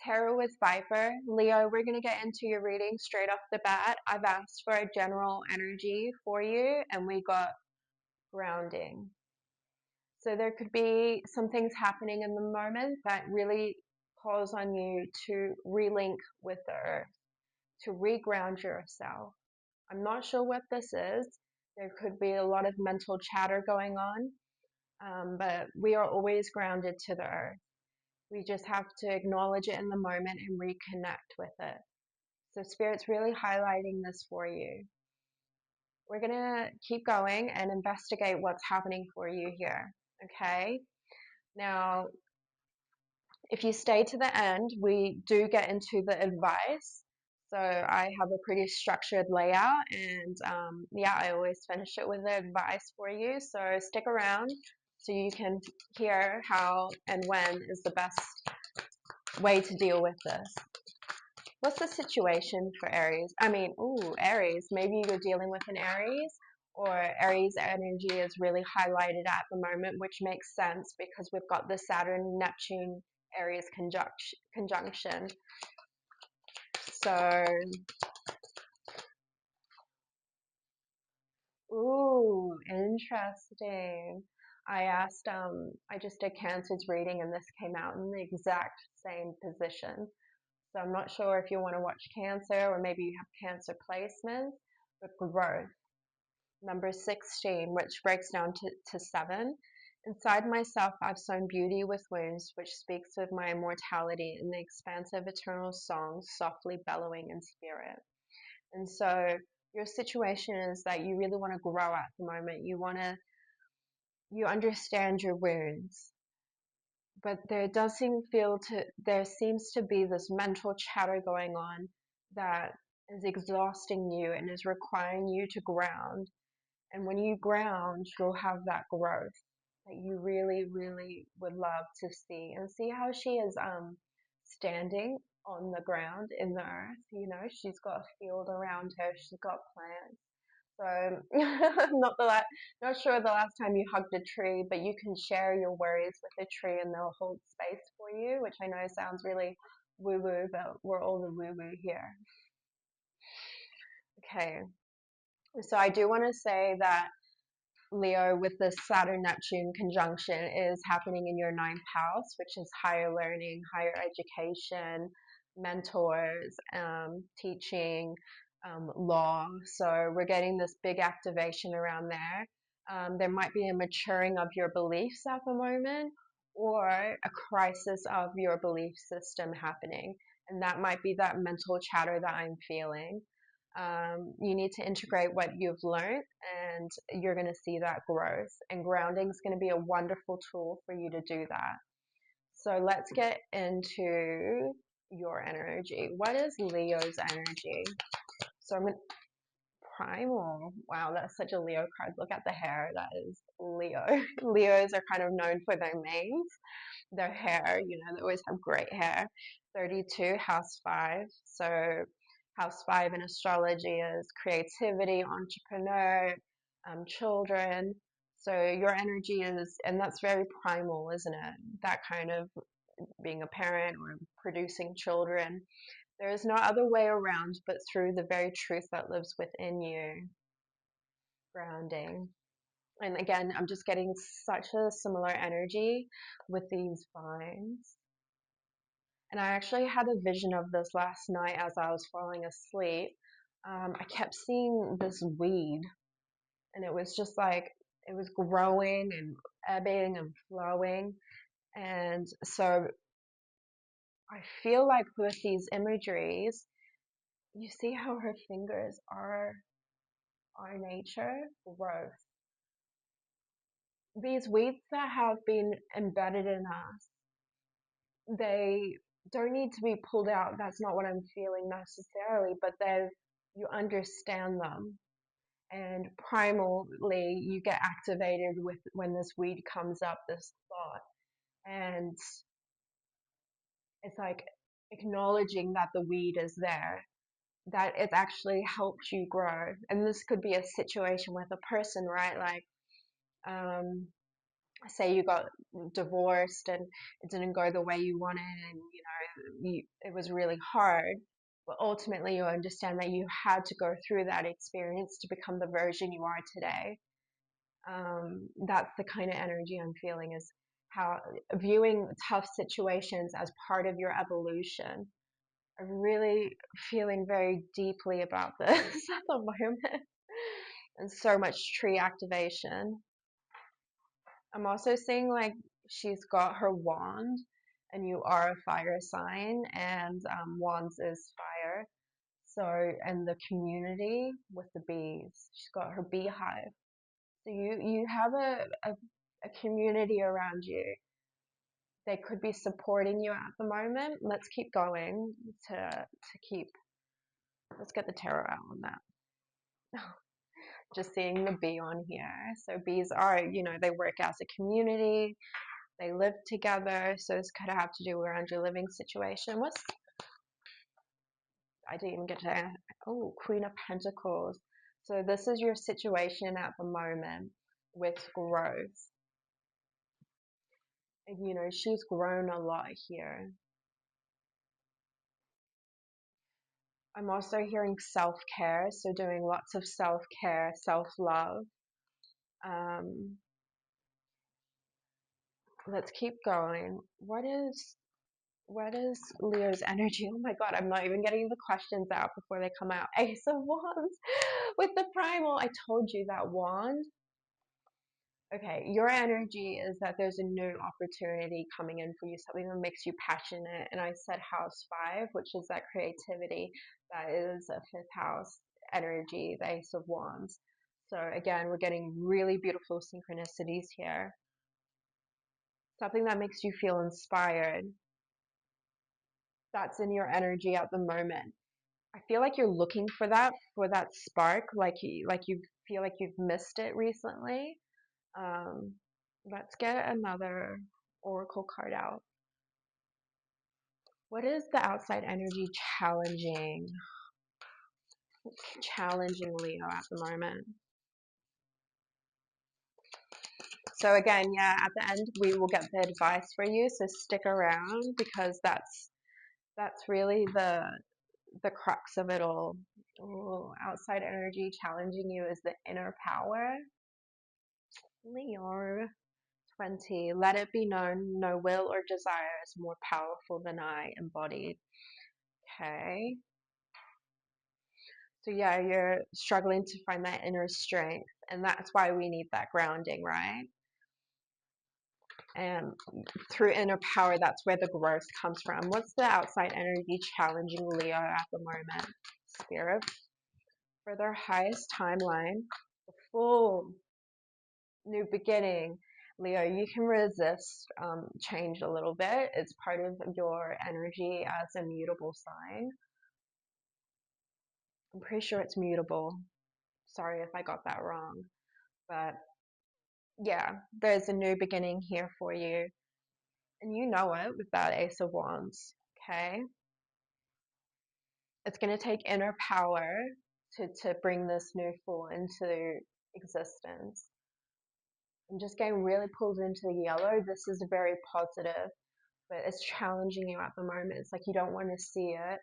Tarot with Viper. Leo, we're going to get into your reading straight off the bat. I've asked for a general energy for you, and we got grounding. So there could be some things happening in the moment that really calls on you to relink with the earth, to reground yourself. I'm not sure what this is. There could be a lot of mental chatter going on, but we are always grounded to the earth. We just have to acknowledge it in the moment and reconnect with it. So Spirit's really highlighting this for you. We're going to keep going and investigate what's happening for you here. Okay? Now, if you stay to the end, we do get into the advice. So I have a pretty structured layout, and yeah, I always finish it with the advice for you. So stick around so you can hear how and when is the best way to deal with this. What's the situation for Aries? I mean, ooh, Aries. Maybe you're dealing with an Aries, or Aries energy is really highlighted at the moment, which makes sense because we've got the Saturn, Neptune, Aries conjunction. So, ooh, interesting. I just did Cancer's reading and this came out in the exact same position. So I'm not sure if you want to watch Cancer or maybe you have Cancer placements, but growth. Number 16, which breaks down to 7. Inside myself, I've sown beauty with wounds, which speaks of my immortality in the expansive eternal song, softly bellowing in spirit. And so your situation is that you really want to grow at the moment. You understand your wounds, but there seems to be this mental chatter going on that is exhausting you and is requiring you to ground. And when you ground, you'll have that growth that you really, really would love to see. And see how she is standing on the ground in the earth. You know, she's got a field around her. She's got plants. So I'm not sure the last time you hugged a tree, but you can share your worries with a tree and they'll hold space for you, which I know sounds really woo-woo, but we're all the woo-woo here. Okay, so I do want to say that Leo, with the Saturn Neptune conjunction, is happening in your 9th house, which is higher learning, higher education, mentors, teaching, law. So we're getting this big activation around there. There might be a maturing of your beliefs at the moment, or a crisis of your belief system happening. And that might be that mental chatter that I'm feeling. You need to integrate what you've learned and you're going to see that growth. And grounding is going to be a wonderful tool for you to do that. So let's get into your energy. What is Leo's energy? So I'm going to primal. Wow, that's such a Leo card. Look at the hair. That is Leo. Leos are kind of known for their manes, their hair. You know, they always have great hair. 32, house 5. So house 5 in astrology is creativity, entrepreneur, children. So your energy is, and that's very primal, isn't it? That kind of being a parent or producing children. There is no other way around but through the very truth that lives within you. Grounding. And again, I'm just getting such a similar energy with these vines. And I actually had a vision of this last night as I was falling asleep. I kept seeing this weed, and it was just like it was growing and ebbing and flowing. And so I feel like with these imageries, you see how her fingers are our nature, growth. These weeds that have been embedded in us, they don't need to be pulled out. That's not what I'm feeling necessarily, but you understand them. And primally, you get activated with when this weed comes up, this thought. And it's like acknowledging that the weed is there, that it's actually helped you grow. And this could be a situation with a person, right? Like, say you got divorced and it didn't go the way you wanted, and it was really hard, but ultimately you understand that you had to go through that experience to become the version you are today. That's the kind of energy I'm feeling, is how viewing tough situations as part of your evolution. I'm really feeling very deeply about this at the moment, and so much tree activation. I'm also seeing like she's got her wand, and you are a fire sign, and wands is fire. So, and the community with the bees, she's got her beehive. So you have a community around you. They could be supporting you at the moment. Let's keep going to keep. Let's get the tarot out on that. Just seeing the bee on here. So bees are, they work as a community. They live together. So this could have to do around your living situation. I didn't even get to, oh, Queen of Pentacles. So this is your situation at the moment with growth. And, she's grown a lot here. I'm also hearing self-care. So doing lots of self-care, self-love. Um, let's keep going. What is Leo's energy? Oh my God, I'm not even getting the questions out before they come out. Ace of Wands with the primal. I told you that wand. Okay, your energy is that there's a new opportunity coming in for you, something that makes you passionate. And I said house 5, which is that creativity. That is a 5th house energy, the Ace of Wands. So again, we're getting really beautiful synchronicities here. Something that makes you feel inspired. That's in your energy at the moment. I feel like you're looking for that spark, like you feel like you've missed it recently. Um, let's get another oracle card out. What is the outside energy challenging Leo at the moment? So again, yeah, at the end we will get the advice for you. So stick around, because that's really the crux of it all. Ooh, outside energy challenging you is the inner power. Leo 20. Let it be known, no will or desire is more powerful than I embodied. Okay. So yeah, you're struggling to find that inner strength, and that's why we need that grounding, right? And through inner power, that's where the growth comes from. What's the outside energy challenging Leo at the moment? Spirit, for their highest timeline, the full new beginning. Leo, you can resist change a little bit. It's part of your energy as a mutable sign. I'm pretty sure it's mutable. Sorry if I got that wrong. But yeah, there's a new beginning here for you. And you know it with that Ace of Wands. Okay. It's going to take inner power to bring this new fall into existence. I'm just getting really pulled into the yellow. This is very positive, but it's challenging you at the moment. It's like you don't want to see it,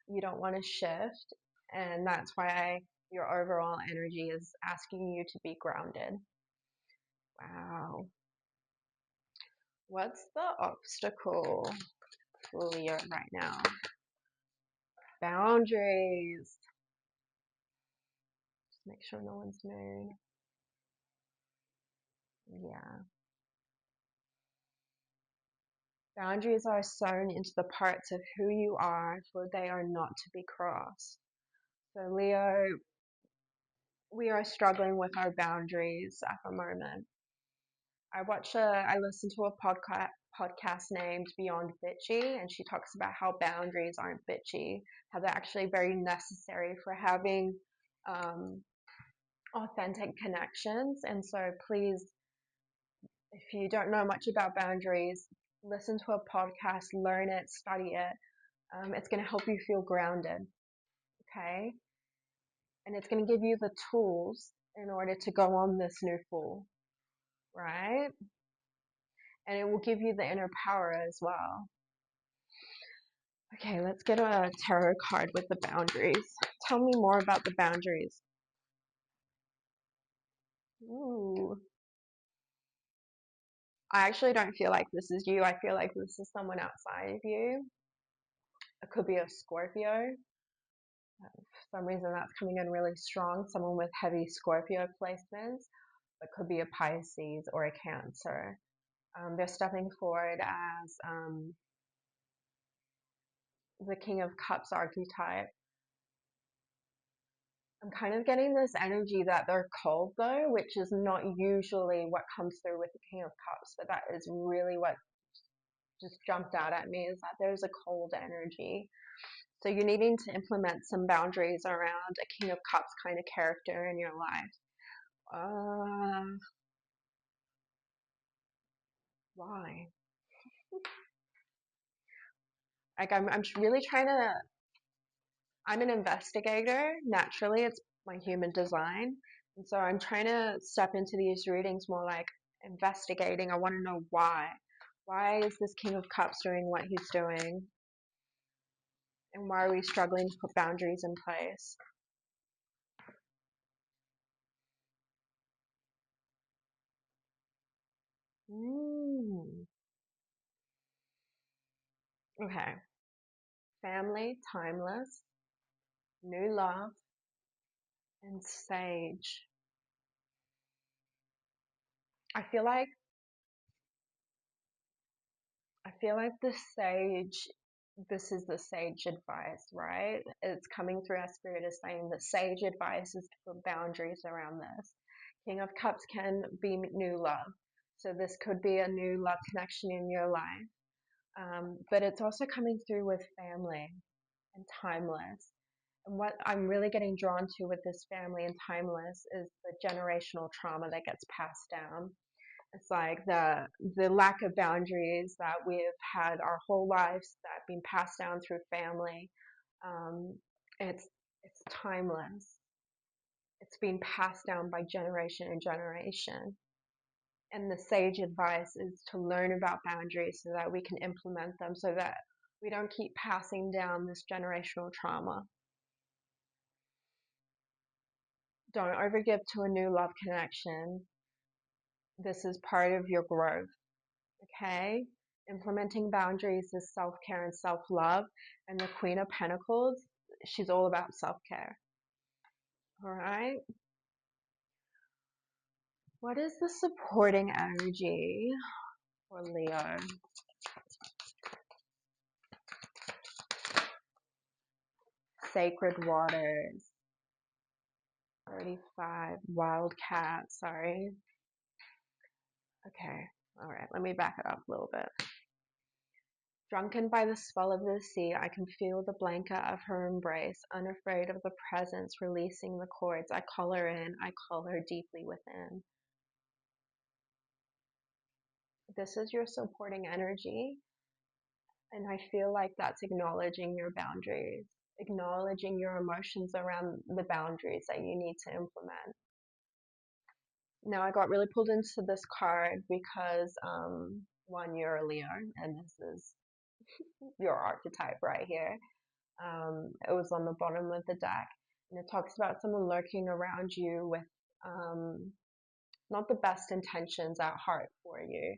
you don't want to shift, and that's why your overall energy is asking you to be grounded. Wow. What's the obstacle for Leo right now? Boundaries. Just make sure no one's moved. Yeah. Boundaries are sewn into the parts of who you are, for they are not to be crossed. So, Leo, we are struggling with our boundaries at the moment. I listened to a podcast named Beyond Bitchy, and she talks about how boundaries aren't bitchy, how they're actually very necessary for having um, authentic connections. And so, please, if you don't know much about boundaries, listen to a podcast, learn it, study it. It's going to help you feel grounded, okay? And it's going to give you the tools in order to go on this new fall, right? and it will give you the inner power as well. Okay, let's get a tarot card with the boundaries. Tell me more about the boundaries. Ooh. I actually don't feel like this is you. I feel like this is someone outside of you. It could be a Scorpio. For some reason that's coming in really strong. Someone with heavy Scorpio placements. It could be a Pisces or a Cancer. They're stepping forward as the King of Cups archetype. I'm kind of getting this energy that they're cold though, which is not usually what comes through with the King of Cups, but that is really what just jumped out at me, is that there's a cold energy. So you're needing to implement some boundaries around a King of Cups kind of character in your life. Why? Like I'm really trying to. I'm an investigator. Naturally, it's my human design, and so I'm trying to step into these readings more like investigating. I want to know why. Why is this King of Cups doing what he's doing? And why are we struggling to put boundaries in place? Mm. Okay. Family, timeless, new love, and sage. I feel like I feel like the sage, this is the sage advice, right? It's coming through our spirit as saying that sage advice is to put boundaries around this. King of Cups can be new love. So this could be a new love connection in your life. But it's also coming through with family and timeless. And what I'm really getting drawn to with this family and timeless is the generational trauma that gets passed down. It's like the lack of boundaries that we've had our whole lives that have been passed down through family. Um, it's it's timeless. It's been passed down by generation and generation. And the sage advice is to learn about boundaries so that we can implement them, so that we don't keep passing down this generational trauma. Don't overgive to a new love connection. This is part of your growth. Okay? Implementing boundaries is self care and self love. And the Queen of Pentacles, she's all about self care. All right? What is the supporting energy for Leo? Sacred waters. 35. Wildcat. Sorry. Okay. All right. Let me back it up a little bit. Drunken by the spell of the sea, I can feel the blanket of her embrace, unafraid of the presence, releasing the cords. I call her in, I call her deeply within. This is your supporting energy, and I feel like that's acknowledging your boundaries, acknowledging your emotions around the boundaries that you need to implement. Now, I got really pulled into this card because, one, you're a Leo, and this is your archetype right here. It was on the bottom of the deck, and it talks about someone lurking around you with um, not the best intentions at heart for you.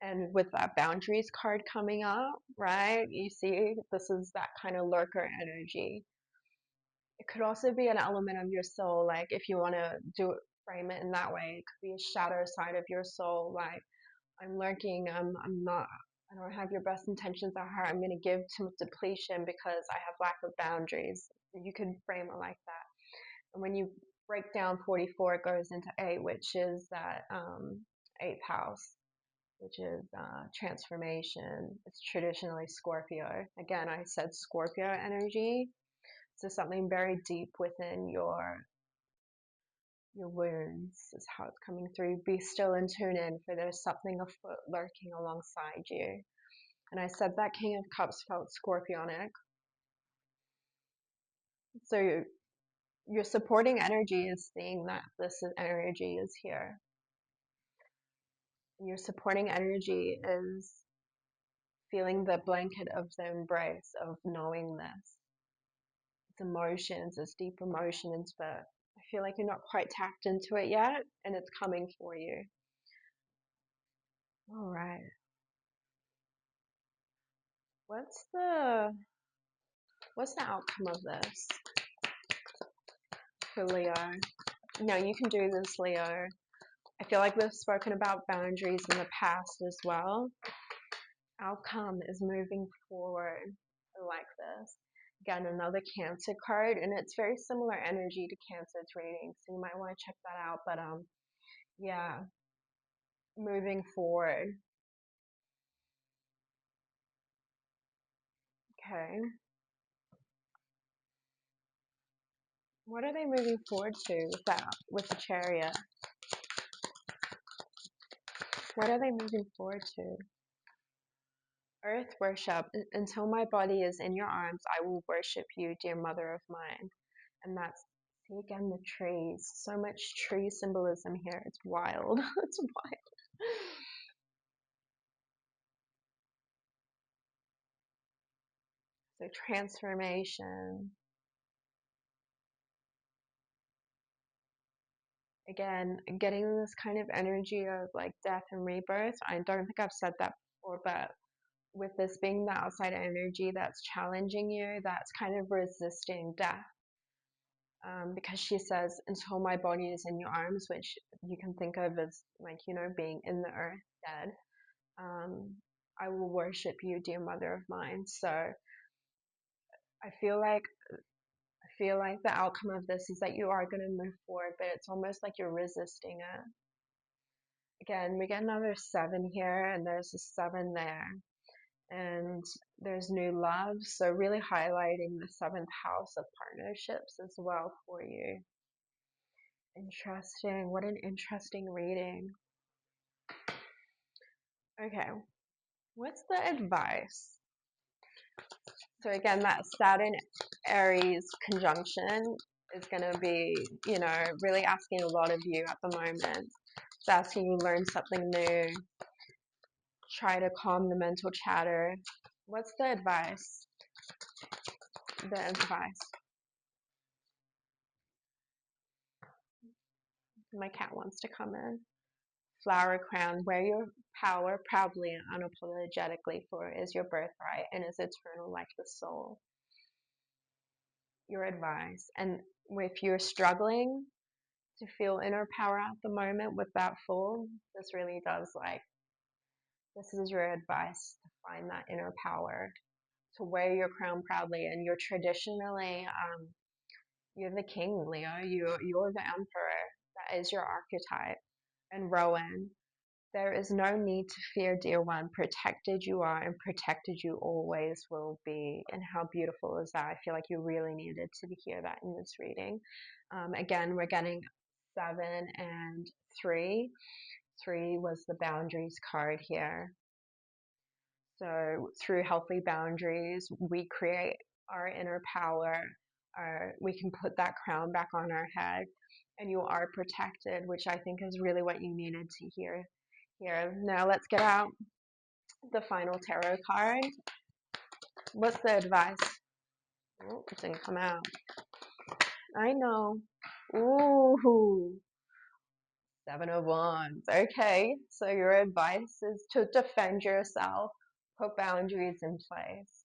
And with that boundaries card coming up, right, you see this is that kind of lurker energy. It could also be an element of your soul, like if you want to do it, frame it in that way, it could be a shadow side of your soul, like I'm lurking, I'm not, I don't have your best intentions at heart. I'm going to give to depletion because I have lack of boundaries. You could frame it like that. And when you break down 44, it goes into 8, which is that eighth house, which is transformation. It's traditionally Scorpio. Again, I said Scorpio energy. So something very deep within your wounds is how it's coming through. Be still and tune in, for there's something afoot lurking alongside you. And I said that King of Cups felt scorpionic. So your supporting energy is seeing that this energy is here. Your supporting energy is feeling the blanket of the embrace of knowing this. It's emotions, it's deep emotions, but I feel like you're not quite tapped into it yet, and it's coming for you. All right. What's the what's the outcome of this for Leo? No, you can do this, Leo. I feel like we've spoken about boundaries in the past as well. Outcome is moving forward. I like this. Again, another Cancer card, and it's very similar energy to Cancer's reading, so you might want to check that out. But yeah, moving forward. Okay, what are they moving forward to with that, with the Chariot? What are they moving forward to? Earth worship. Until my body is in your arms, I will worship you, dear mother of mine. And that's, see again, the trees. So much tree symbolism here. It's wild. It's wild. So transformation. Again, getting this kind of energy of like death and rebirth. I don't think I've said that before, but with this being the outside energy that's challenging you, that's kind of resisting death. Because she says, until my body is in your arms, which you can think of as like, being in the earth, dead, um, I will worship you, dear mother of mine. So I feel like the outcome of this is that you are going to move forward, but it's almost like you're resisting it. Again, we get another 7 here, and there's a 7 there, and there's new love. So really highlighting the 7th house of partnerships as well for you. Interesting. What an interesting reading. Okay, what's the advice? So again, that Saturn Aries conjunction is going to be, really asking a lot of you at the moment. It's asking you to learn something new, try to calm the mental chatter. What's the advice? The advice. My cat wants to come in. Flower crown, wear your power proudly and unapologetically, for it is your birthright and is eternal like the soul. Your advice. And if you're struggling to feel inner power at the moment with that Fool, this really does this is your advice to find that inner power, to wear your crown proudly. And you're traditionally, you're the king, Leo. You're the emperor. That is your archetype. And Rowan, there is no need to fear, dear one. Protected you are, and protected you always will be. And how beautiful is that? I feel like you really needed to hear that in this reading. Again, we're getting 7 and 3. 3 was the boundaries card here. So through healthy boundaries, we create our inner power. We can put that crown back on our head, and you are protected, which I think is really what you needed to hear here. Now let's get out the final tarot card. What's the advice? Oh, it didn't come out. I know. Ooh, 7 of Wands. Okay, so your advice is to defend yourself, put boundaries in place.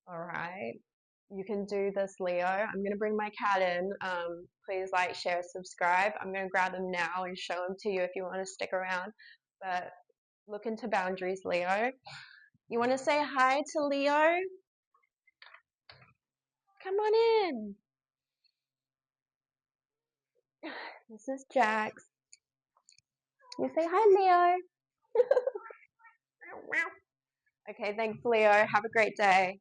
All right. You can do this, Leo. I'm going to bring my cat in. Please like, share, subscribe. I'm going to grab him now and show him to you if you want to stick around. But look into boundaries, Leo. You want to say hi to Leo? Come on in. This is Jax. You say hi, Leo. Okay, thanks, Leo. Have a great day.